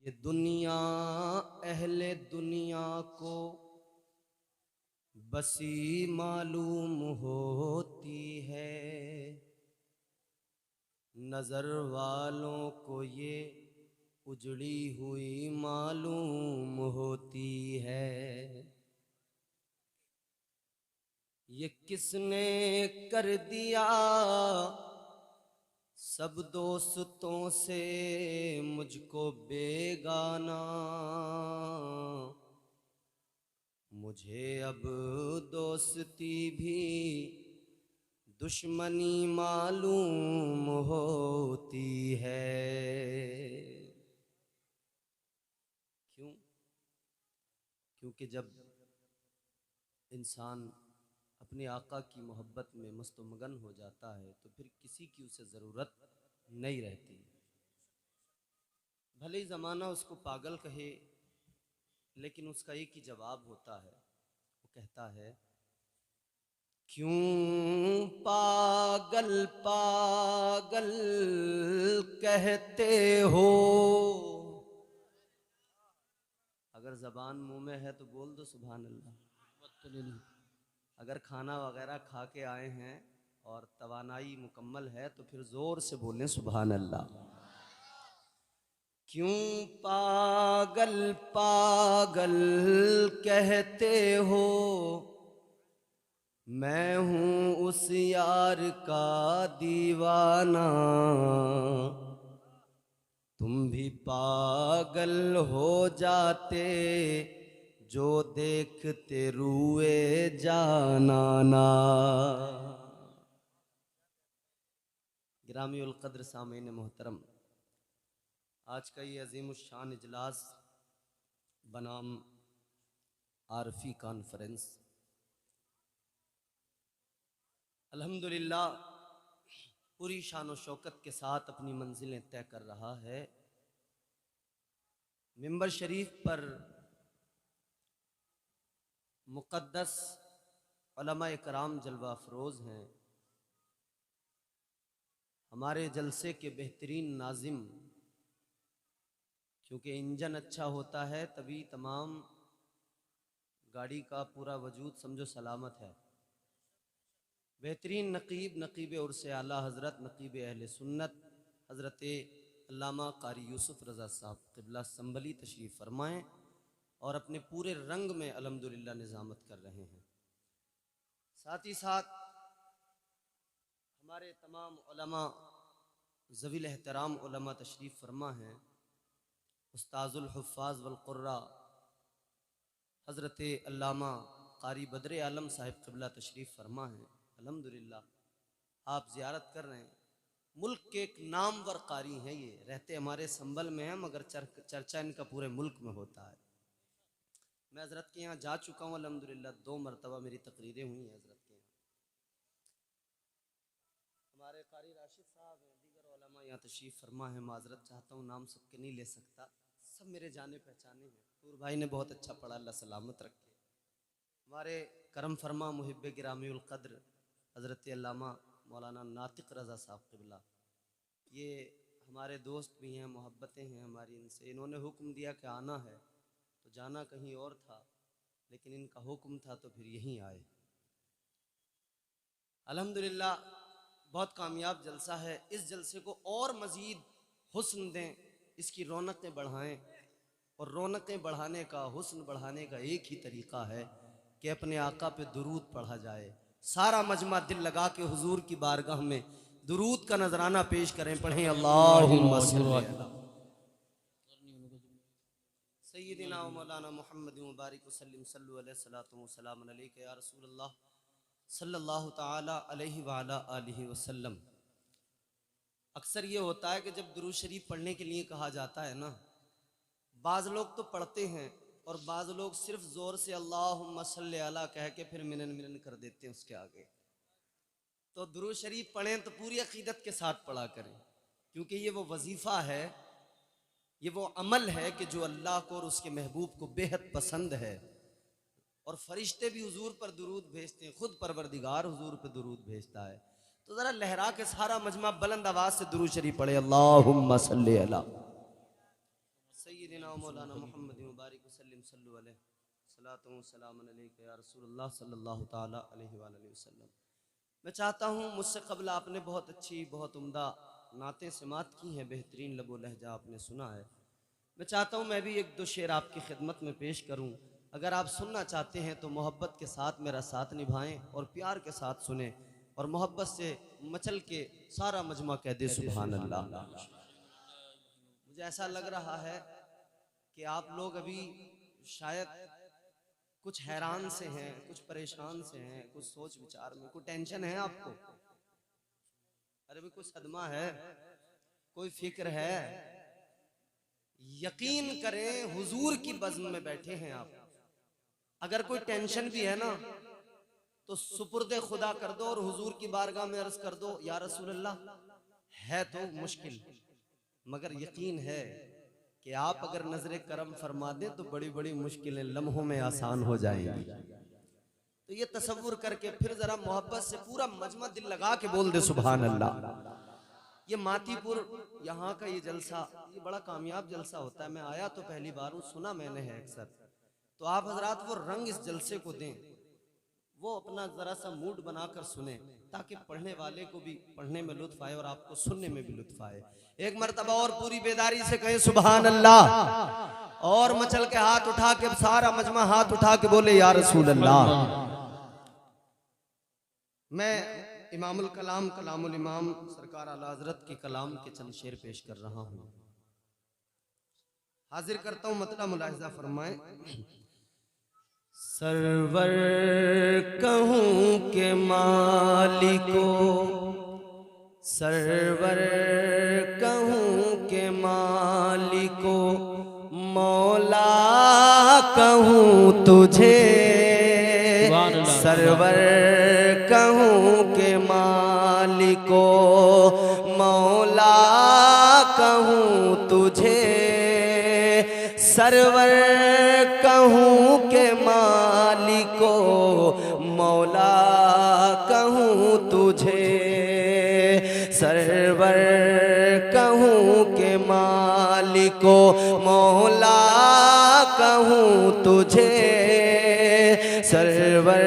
ये दुनिया अहले दुनिया को बसी मालूम होती है, नजर वालों को ये उजड़ी हुई मालूम होती है। ये किसने कर दिया सब दोस्तों से मुझको बेगाना, मुझे अब दोस्ती भी दुश्मनी मालूम होती है। क्यों? क्योंकि जब इंसान अपने आका की मोहब्बत में मस्त मगन हो जाता है तो फिर किसी की उसे ज़रूरत नहीं रहती। भले ही ज़माना उसको पागल कहे, लेकिन उसका एक ही जवाब होता है, वो कहता है क्यों पागल पागल कहते हो। अगर ज़बान मुंह में है तो बोल दो सुभान अल्लाह। अगर खाना वगैरह खा के आए हैं और तवानाई मुकम्मल है तो फिर ज़ोर से बोलें सुभान अल्लाह। क्यों पागल पागल कहते हो, मैं हूँ उस यार का दीवाना, तुम भी पागल हो जाते जो देखते रुए जाना। गिरामी उल कद्र सामीन मोहतरम, आज का ये अजीम शान इजलास बनाम आरफी कॉन्फ्रेंस अल्हम्दुलिल्लाह पूरी शान व शौकत के साथ अपनी मंजिलें तय कर रहा है। मिंबर शरीफ पर मुक़द्दस उलमा-ए कराम जलवा अफरोज़ हैं। हमारे जलसे के बेहतरीन नाजिम, क्योंकि इंजन अच्छा होता है तभी तमाम गाड़ी का पूरा वजूद समझो सलामत है। बेहतरीन नकीब नकीब उर्स आला हज़रत नकीब अहले सुन्नत हज़रत अल्लामा कारी यूसुफ रज़ा साहब क़िबला संभली तशरीफ़ फरमाएँ और अपने पूरे रंग में अल्हम्दुलिल्लाह निज़ामत कर रहे हैं। साथ ही साथ हमारे तमाम उलमा ज़वील एहतराम उलमा तशरीफ़ फरमा हैं। उस्ताज़ुल हुफ़्फ़ाज़ वल क़ुर्रा हज़रत अल्लामा कारी बद्र आलम साहिब क़िबला तशरीफ़ फरमा हैं। अल्हम्दुलिल्लाह आप ज़ियारत कर रहे हैं। मुल्क के एक नामवर कारी हैं, ये रहते हमारे संभल में हैं मगर चर्चा इनका पूरे मुल्क में होता है। मैं हज़रत के यहाँ जा चुका हूँ अल्हम्दुलिल्लाह, 2 मरतबा मेरी तकरीरें हुई हैं हज़रत के यहाँ। हमारे कारी राशिद साहब हैं, दीगर उलमा यहाँ तशरीफ़ फरमा है। माज़रत चाहता हूँ, नाम सबके नहीं ले सकता, सब मेरे जाने पहचाने हैं। पूर भाई ने बहुत अच्छा पढ़ा, अल्लाह सलामत रखे। हमारे करम फरमा मुहिब्बे गिरामी उल क़द्र हज़रत अल्लामा मौलाना नातिक रज़ा साहब क़िबला, ये हमारे दोस्त भी हैं, मोहब्बतें हैं हमारी इनसे। इन्होंने हुक्म दिया कि आना है तो जाना कहीं और था, लेकिन इनका हुक्म था तो फिर यहीं आए। अल्हम्दुलिल्लाह बहुत कामयाब जलसा है। इस जलसे को और मज़ीद हुस्न दें, इसकी रौनकें बढ़ाएं, और रौनकें बढ़ाने का, हुस्न बढ़ाने का एक ही तरीक़ा है कि अपने आका पे दुरूद पढ़ा जाए। सारा मजमा दिल लगा के हुजूर की बारगाह में दुरूद का नजराना पेश करें। पढ़ें अल्लाहुम्मा सल्ली अला सय्यिदिना व मौलाना मुहम्मद मुबारक वसल्लम सल्लु अलैहि सलातु व सलाम अलैका या रसूलल्लाह सल्लल्लाहु ताला अलैहि व अला आलिहि वसल्लम। अक्सर ये होता है कि जब दुरूद शरीफ पढ़ने के लिए कहा जाता है ना, बाज़ लोग तो पढ़ते हैं और बाज़ लोग सिर्फ ज़ोर से अल्लाहुम्मा सल्ली अला कह के फिर मिनन मिनन कर देते हैं उसके आगे। तो दुरूद शरीफ पढ़ें तो पूरी अकीदत के साथ पढ़ा करें, क्योंकि ये वो वजीफ़ा है, ये वो अमल है कि जो अल्लाह को और उसके महबूब को बेहद पसंद है। और फरिश्ते भी हुजूर पर दुरूद भेजते हैं, खुद परवरदिगार हुजूर पर दुरूद भेजता है। तो ज़रा लहरा के सारा मजमा बुलंद आवाज़ से दुरूद शरीफ पढ़े, अल्लाहुम्मा सल्ली अला सय्यिदना व मौलाना मुहम्मद मुबारक वसल्लम सल्लु अलैहि सलातु व सलाम अलैका या रसूलुल्लाह सल्लल्लाहु ताला अलैहि वसल्लम। मैं चाहता हूँ, मुझसे कबल आपने बहुत अच्छी, बहुत उम्दा नातें समात की हैं, बेहतरीन लबो लहजा आपने सुना है। मैं चाहता हूँ मैं भी एक दो शेर आपकी खिदमत में पेश करूँ। अगर आप सुनना चाहते हैं तो मोहब्बत के साथ मेरा साथ निभाएं और प्यार के साथ सुने और मोहब्बत से मचल के सारा मजमा कह दे सुभान अल्लाह। मुझे ऐसा लग रहा है कि आप लोग अभी शायद कुछ हैरान से हैं, कुछ परेशान से हैं, कुछ सोच विचार में, कुछ टेंशन है आपको। अरे भी कुछ सदमा है, कोई फिक्र है। यकीन करें हुजूर की बज़्म में बैठे हैं आप। अगर कोई टेंशन भी है ना तो सुपुर्दे खुदा कर दो और हुजूर की बारगाह में अर्ज कर दो, या रसूल अल्लाह, है तो मुश्किल मगर यकीन है कि आप अगर नजरे करम फरमा दें तो बड़ी बड़ी मुश्किलें लम्हों में आसान हो जाएंगी। तो ये तसव्वुर करके फिर जरा मोहब्बत से पूरा मजमा दिल लगा के बोल दे सुभान अल्लाह। ये मातीपुर यहाँ का ये जलसा, ये बड़ा कामयाब जलसा होता है। मैं आया तो पहली बार हूँ, सुना मैंने है अक्सर। तो आप हजरात वो रंग इस जलसे को दें, वो अपना जरा सा मूड बनाकर सुने ताकि पढ़ने वाले को भी पढ़ने में लुत्फ आए और आपको सुनने में भी लुत्फ आए। एक मर्तबा और पूरी बेदारी से कहें सुभान अल्लाह, और मचल के हाथ उठा के सारा मजमा हाथ उठा के बोले या रसूल अल्लाह। मैं इमामुल कलाम कलामुल इमाम सरकार आला हजरत के कलाम के चंद शेर पेश कर रहा हूँ। हाजिर करता हूँ, मतलब मुलाहिजा फरमाएं। सरवर कहूँ के मालिको, सरवर कहूँ के मालिको, मौला कहूँ तुझे, सरवर कहूँ के मालिको, मौला कहूँ तुझे, सरवर कहूँ के मालिको, मौला कहूँ तुझे, सरवर कहूँ के मालिको, मौला कहूँ तुझे, सरवर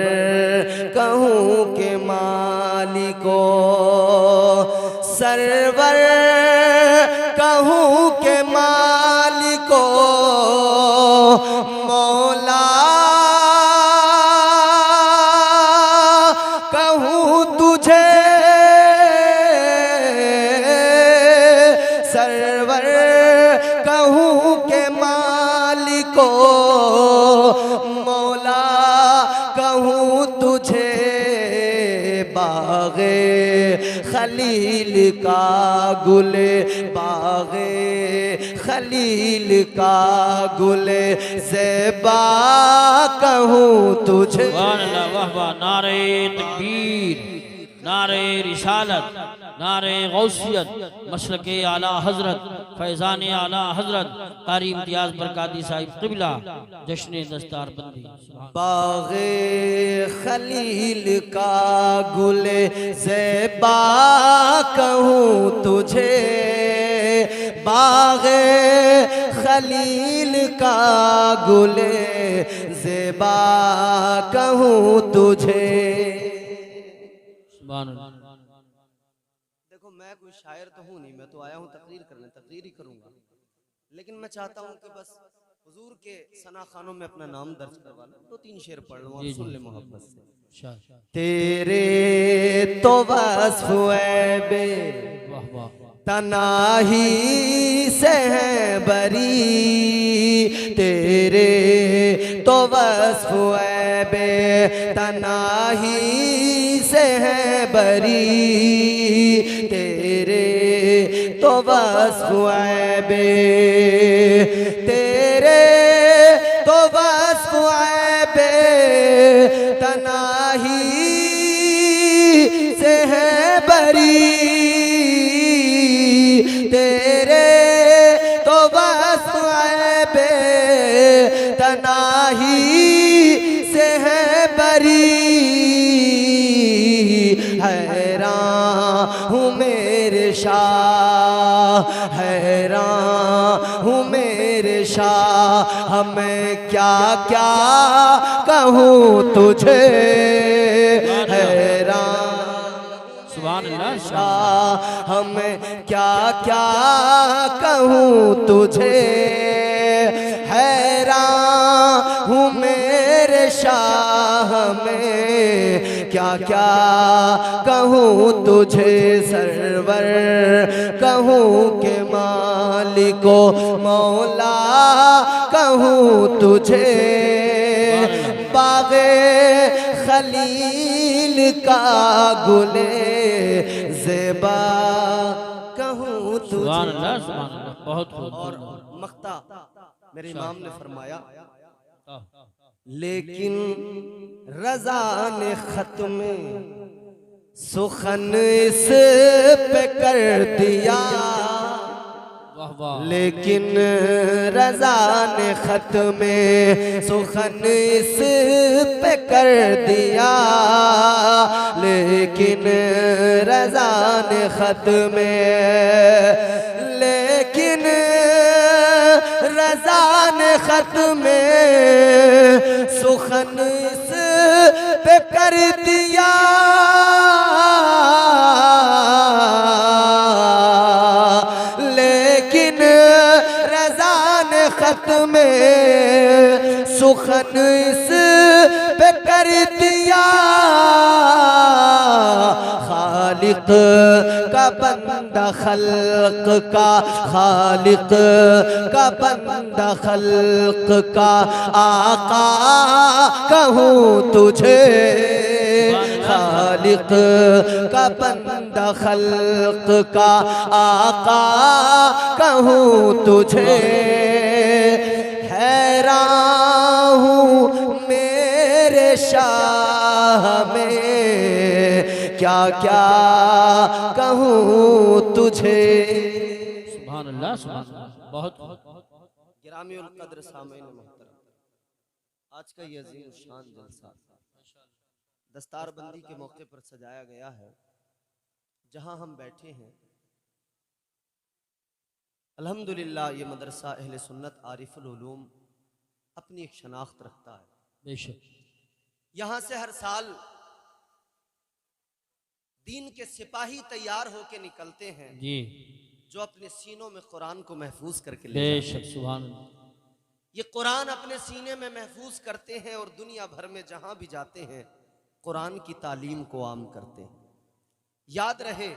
कहूँ के मालिको, सरवर कहूँ के मालिको, मौला कहूँ तुझे, सरवर कहूँ के मालिको, मौला कहूँ तुझे, बाग़े खलील का गुले, बाग़े खलील का गुले ज़ेबा कहूँ तुझे। वाह वाह, नारे तकबीर, नारे रिसालत, नारे गौसियत, मसलके आला हजरत, फैज़ान आला हजरत कारी इम्तियाज बरकाती साहिब क़िबला, जश्न दस्तार बंदी। बाग़े खलील का गुले ज़ेबा कहूँ तुझे, बाग़े खलील का गुले ज़ेबा कहूँ तुझे। देखो मैं कोई शायर तो हूँ नहीं, मैं तो आया हूँ तकरीर करने, तकरीर ही करूँगा, लेकिन मैं चाहता हूँ कि बस हुजूर के सना खानों में अपना नाम दर्ज करवा लूं, दो तीन शेर पढ़ लूं और सुन ले मोहब्बत से। तेरे तो वस्फ़ ऐबे तनाही से है बरी, तेरे तो वस्फ़ ऐबे तनाही से है बरी, तेरे तो वस्फ़ ऐबे, तेरे तो वस्फ़ ऐबे तनाही से है बरी, तेरे तो वस्फ़ ऐबे तनाही से है बरी, हैरान हूँ मेरे शाह, हैरान हूँ मेरे शाह मैं क्या क्या कहूँ तुझे, हैरान सुभान अल्लाह। शाह मैं क्या क्या कहूँ तुझे, हैरान हूँ मेरे शाह मैं क्या क्या कहूँ तुझे, सरवर कहूँ के मालिको मौला कहूँ तुझे, बागे खलील का गुले ज़ेबा कहूँ तुझे। सुभान अल्लाह, सुभान अल्लाह। बहुत खूब। और मक्ता मेरे इमाम ने फरमाया, हाँ। लेकिन रज़ा ने ख़त्म सुखन इस पे कर दिया, वाह वाह। लेकिन रज़ा ने ख़त्म सुखन इस पे कर दिया, लेकिन रज़ा ने ख़त्म, लेकिन रज़ा ने ख़त्म सुखन इस पे कर दिया, लेकिन रज़ा ने ख़त्म सुखन इस पे कर दिया, खालिक का बंदा खल्क का, खालिक का बंदा खल्क का आका कहूँ तुझे, खालिक का बंदा खल्क का आका कहूँ तुझे, हैरान हूँ मेरे शाह में क्या क्या कहूँ तुझे। सुभान अल्लाह, सुभान अल्लाह। बहुत गिरामीउल कद्र सामईन मोहतरम, आज का ये अजीम शान जलसा दस्तारबंदी के मौके पर सजाया गया है। जहां हम बैठे हैं अल्हम्दुलिल्लाह ये मदरसा अहले सुन्नत आरिफुल उलूम अपनी एक शनाख्त रखता है। बेशक यहाँ से हर साल दीन के सिपाही तैयार होके निकलते हैं जी, जो अपने सीनों में कुरान को महफूज करके ले जाते हैं। बेशक सुभान अल्लाह। ये कुरान अपने सीने में महफूज करते हैं और दुनिया भर में जहां भी जाते हैं कुरान की तालीम को आम करते हैं। याद रहे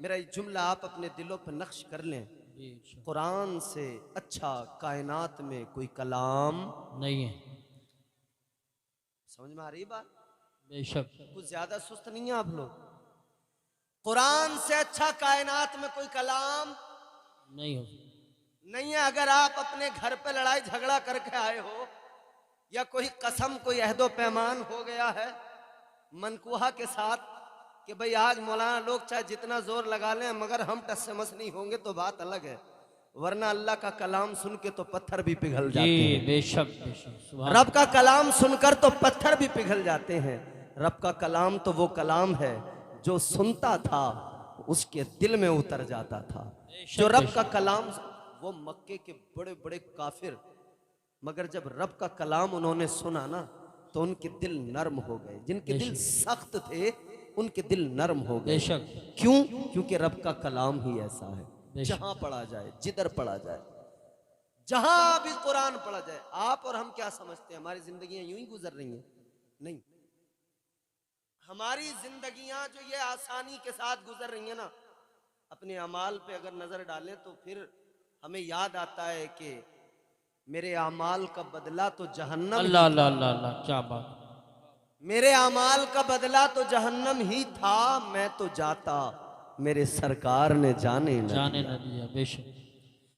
मेरा ये जुमला आप अपने दिलों पर नक्श कर लें, कुरान से अच्छा कायनात में कोई कलाम नहीं है। समझ में आ रही बात? बेशक कुछ ज्यादा सुस्त नहीं है आप लोग? कुरान से अच्छा कायनात में कोई कलाम नहीं हो। नहीं है। अगर आप अपने घर पे लड़ाई झगड़ा करके आए हो या कोई कसम कोई अहदो पैमान हो गया है मनकुहा के साथ कि भाई आज मौलाना लोग चाहे जितना जोर लगा लें मगर हम टस से मस नहीं होंगे, तो बात अलग है, वरना अल्लाह का कलाम सुन के तो पत्थर भी पिघल जाते हैं। बेशक बेशक सुभान। रब का कलाम सुनकर तो पत्थर भी पिघल जाते हैं। रब का कलाम तो वो कलाम है जो सुनता था उसके दिल में उतर जाता था। जो रब का कलाम, वो मक्के के बड़े बड़े काफिर, मगर जब रब का कलाम उन्होंने सुना ना तो उनके दिल नर्म हो गए। जिनके दिल सख्त थे उनके दिल नर्म हो गए। बेशक। क्यों? क्योंकि रब का कलाम ही ऐसा है, जहां पढ़ा जाए, जिधर पढ़ा जाए, जहां भी कुरान पढ़ा जाए। आप और हम क्या समझते हैं हमारी जिंदगियां यूं ही गुजर रही हैं? नहीं, हमारी जिंदगियां जो ये आसानी के साथ गुजर रही है ना, अपने अमाल पे अगर नजर डालें तो फिर हमें याद आता है कि मेरे अमाल का बदला तो जहन्नम। अल्लाह अल्लाह अल्लाह अल्लाह, क्या बात। मेरे अमाल का बदला तो जहन्नम ही था, मैं तो जाता मेरे सरकार ने जाने न जाने न दिया। बेशक